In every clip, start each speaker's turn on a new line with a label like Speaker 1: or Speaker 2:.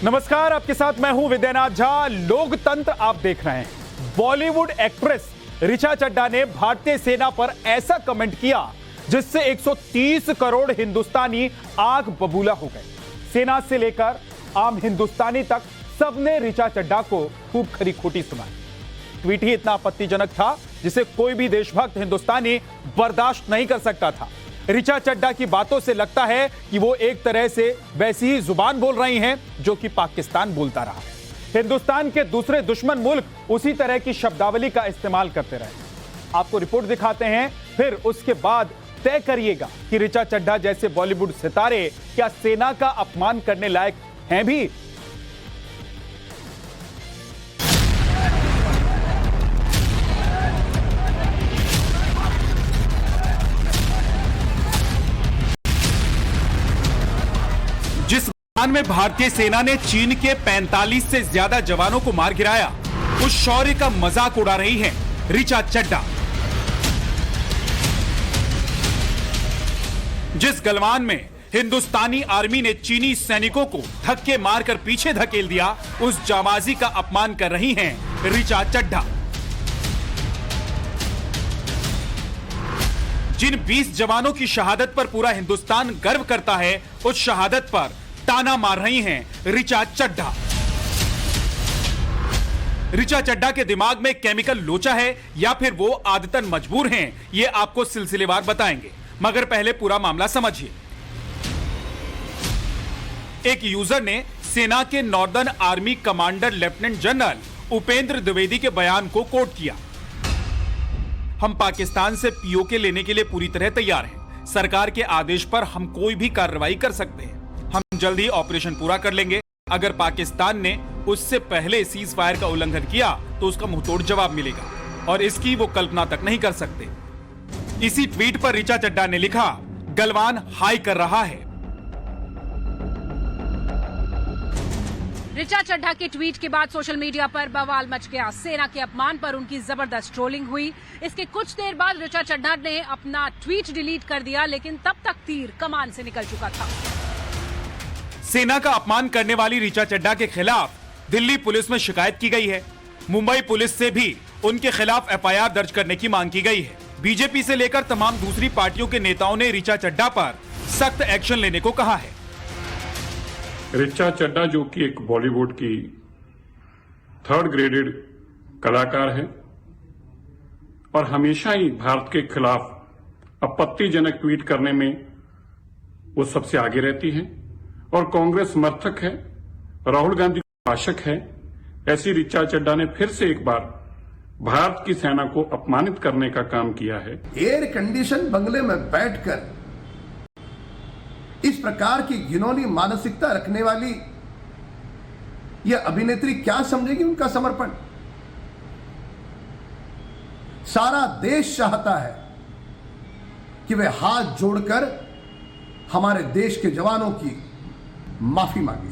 Speaker 1: नमस्कार, आपके साथ मैं हूं विद्यानाथ झा। लोकतंत्र आप देख रहे हैं। बॉलीवुड एक्ट्रेस ऋचा चड्ढा ने भारतीय सेना पर ऐसा कमेंट किया जिससे 130 करोड़ हिंदुस्तानी आग बबूला हो गए। सेना से लेकर आम हिंदुस्तानी तक सबने ऋचा चड्ढा को खूब खरी खोटी सुनाई। ट्वीट ही इतना आपत्तिजनक था जिसे कोई भी देशभक्त हिंदुस्तानी बर्दाश्त नहीं कर सकता था। ऋचा चड्ढा की बातों से लगता है कि वो एक तरह से वैसी ही जुबान बोल रही हैं जो कि पाकिस्तान बोलता रहा। हिंदुस्तान के दूसरे दुश्मन मुल्क उसी तरह की शब्दावली का इस्तेमाल करते रहे। आपको रिपोर्ट दिखाते हैं, फिर उसके बाद तय करिएगा कि ऋचा चड्ढा जैसे बॉलीवुड सितारे क्या सेना का अपमान करने लायक हैं भी। जिस मैदान में भारतीय सेना ने चीन के 45 से ज्यादा जवानों को मार गिराया, उस शौर्य का मजाक उड़ा रही हैं ऋचा चड्ढा। जिस गलवान में हिंदुस्तानी आर्मी ने चीनी सैनिकों को धक्के मारकर पीछे धकेल दिया, उस जाबाजी का अपमान कर रही हैं ऋचा चड्ढा। जिन 20 जवानों की शहादत पर पूरा हिंदुस्तान गर्व करता है, उस शहादत पर ताना मार रही हैं ऋचा चड्ढा। ऋचा चड्ढा के दिमाग में केमिकल लोचा है या फिर वो आदतन मजबूर हैं, ये आपको सिलसिलेवार बताएंगे, मगर पहले पूरा मामला समझिए। एक यूजर ने सेना के northern army commander lieutenant general Upendra Dwivedi के बयान को कोट किया। हम पाकिस्तान से पीओके लेने के लिए पूरी तरह तैयार हैं। सरकार के आदेश पर हम कोई भी कार्रवाई कर सकते हैं। हम जल्द ही ऑपरेशन पूरा कर लेंगे। अगर पाकिस्तान ने उससे पहले सीज फायर का उल्लंघन किया तो उसका मुंहतोड़ जवाब मिलेगा, और इसकी वो कल्पना तक नहीं कर सकते। इसी ट्वीट पर ऋचा चड्ढा ने लिखा, गलवान हाई कर रहा है।
Speaker 2: ऋचा चड्ढा के ट्वीट के बाद सोशल मीडिया पर बवाल मच गया। सेना के अपमान पर उनकी जबरदस्त ट्रोलिंग हुई। इसके कुछ देर बाद ऋचा चड्ढा ने अपना ट्वीट डिलीट कर दिया, लेकिन तब तक तीर कमान से निकल चुका था।
Speaker 1: सेना का अपमान करने वाली ऋचा चड्ढा के खिलाफ दिल्ली पुलिस में शिकायत की गई है। मुंबई पुलिस से भी उनके खिलाफ एफआईआर दर्ज करने की मांग की गई है। बीजेपी से लेकर तमाम दूसरी पार्टियों के नेताओं ने ऋचा चड्ढा पर सख्त एक्शन लेने को कहा है।
Speaker 3: ऋचा चड्ढा जो कि एक बॉलीवुड की 3rd ग्रेडेड कलाकार है और हमेशा ही भारत के खिलाफ आपत्तिजनक ट्वीट करने में वो सबसे आगे रहती है और कांग्रेस समर्थक है, राहुल गांधी शासक है। ऐसी ऋचा चड्ढा ने फिर से एक बार भारत की सेना को अपमानित करने का काम किया है।
Speaker 4: एयर कंडीशन बंगले में बैठकर इस प्रकार की घिनौनी मानसिकता रखने वाली यह अभिनेत्री क्या समझेगी उनका समर्पण। सारा देश चाहता है कि वे हाथ जोड़कर हमारे देश के जवानों की माफी मांगे।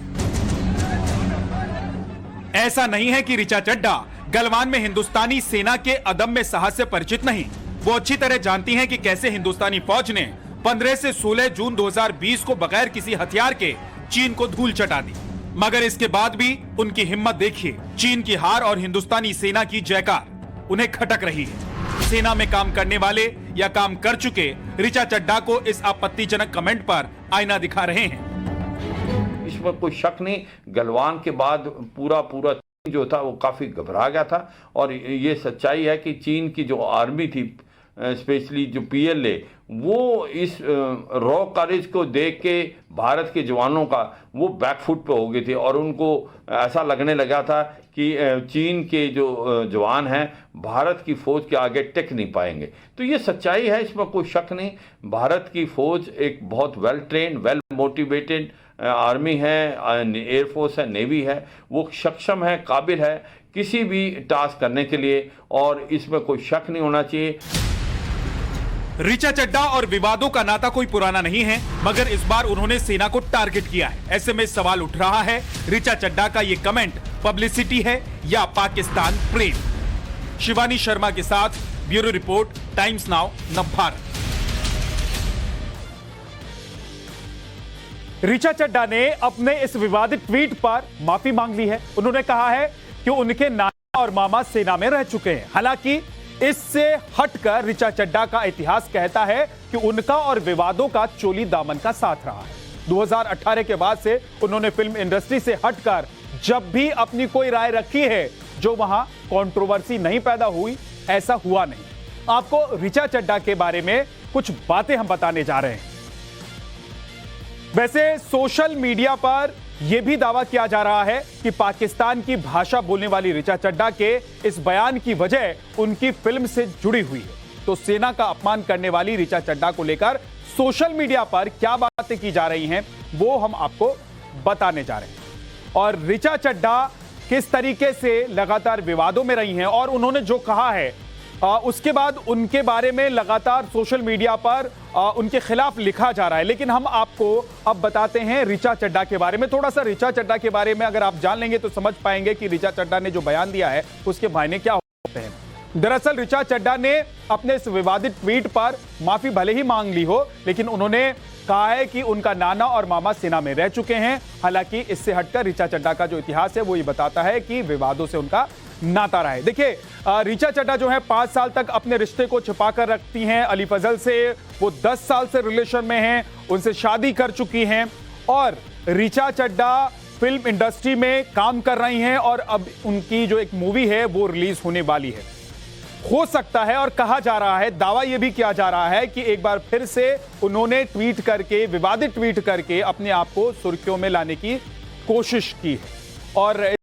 Speaker 1: ऐसा नहीं है कि ऋचा चड्ढा गलवान में हिंदुस्तानी सेना के अदम्य साहस से परिचित नहीं। वो अच्छी तरह जानती हैं कि कैसे हिंदुस्तानी फौज ने 15 से 16 जून 2020 को बगैर किसी हथियार के चीन को धूल चटा दी। मगर इसके बाद भी उनकी हिम्मत देखिए। चीन की हार और हिंदुस्तानी सेना की जयकार उन्हें खटक रही है। सेना में काम करने वाले या काम कर चुके ऋचा चड्ढा को इस आपत्तिजनक कमेंट पर आईना दिखा रहे हैं।
Speaker 5: इसमें कोई शक नहीं, गलवान के बाद पूरा चीन जो था वो काफी घबरा गया था। और ये सच्चाई है कि चीन की जो आर्मी थी, स्पेशली जो PLA, वो इस रॉ करेज को देख के भारत के जवानों का वो बैकफुट पे हो गए थे और उनको ऐसा लगने लगा था कि चीन के जो जवान हैं भारत की फौज के आगे टिक नहीं पाएंगे। तो ये सच्चाई है, इसमें कोई शक नहीं। भारत की फौज एक बहुत well trained, well motivated army है, एयरफोर्स है, नेवी है। वो सक्षम है, काबिल है किसी भी टास्क करने के लिए, और इसमें कोई शक नहीं होना चाहिए।
Speaker 1: ऋचा चड्ढा और विवादों का नाता कोई पुराना नहीं है, मगर इस बार उन्होंने सेना को टारगेट किया है। ऐसे में सवाल उठ रहा है, ऋचा चड्ढा का ये कमेंट पब्लिसिटी है या पाकिस्तान प्रेम। शिवानी शर्मा के साथ bureau report, Times Now, Navbharat. Richa Chadha ने अपने इस विवादित ट्वीट पर माफी मांग ली है। उन्होंने कहा है कि उनके नाना और मामा सेना में रह चुके हैं। हालांकि इससे हटकर ऋचा चड्ढा का इतिहास कहता है कि उनका और विवादों का चोली दामन का साथ रहा है। 2018 के बाद से उन्होंने फिल्म इंडस्ट्री से हटकर जब भी अपनी कोई राय रखी है जो वहां कंट्रोवर्सी नहीं पैदा हुई, ऐसा हुआ नहीं। आपको ऋचा चड्ढा के बारे में कुछ बातें हम बताने जा रहे हैं। वैसे सोशल मीडिया पर यह भी दावा किया जा रहा है कि पाकिस्तान की भाषा बोलने वाली ऋचा चड्ढा के इस बयान की वजह उनकी फिल्म से जुड़ी हुई है। तो सेना का अपमान करने वाली ऋचा चड्ढा को लेकर सोशल मीडिया पर क्या बातें की जा रही हैं, वो हम आपको बताने जा रहे हैं। और ऋचा चड्ढा किस तरीके से लगातार विवादों में रही हैं और उन्होंने जो कहा है उसके बाद उनके बारे में लगातार सोशल मीडिया पर उनके खिलाफ लिखा जा रहा है। लेकिन हम आपको अब बताते हैं ऋचा चड्ढा के बारे में। थोड़ा सा ऋचा चड्ढा के बारे में अगर आप जान लेंगे तो समझ पाएंगे कि ऋचा चड्ढा ने जो बयान दिया है उसके मायने क्या होते हैं। दरअसल ऋचा चड्ढा ने अपने इस विवादित ट्वीट पर माफी भले ही मांग ली हो, लेकिन उन्होंने कहा है कि उनका नाना और मामा सेना में रह चुके हैं। हालांकि इससे हटकर ऋचा चड्ढा का जो इतिहास है वो ये बताता है कि विवादों से उनका नाता रहा है। देखिए, ऋचा चड्ढा जो है 5 साल तक अपने रिश्ते को छिपा कर रखती हैं अली फजल से। वो 10 साल से रिलेशन में हैं, उनसे शादी कर चुकी हैं और ऋचा चड्ढा फिल्म इंडस्ट्री में काम कर रही हैं और अब उनकी जो एक मूवी है वो रिलीज होने वाली है। हो सकता है और कहा जा रहा है, दावा यह भी किया जा रहा है कि एक बार फिर से उन्होंने ट्वीट करके, विवादित ट्वीट करके अपने आप को सुर्खियों में लाने की कोशिश की है। और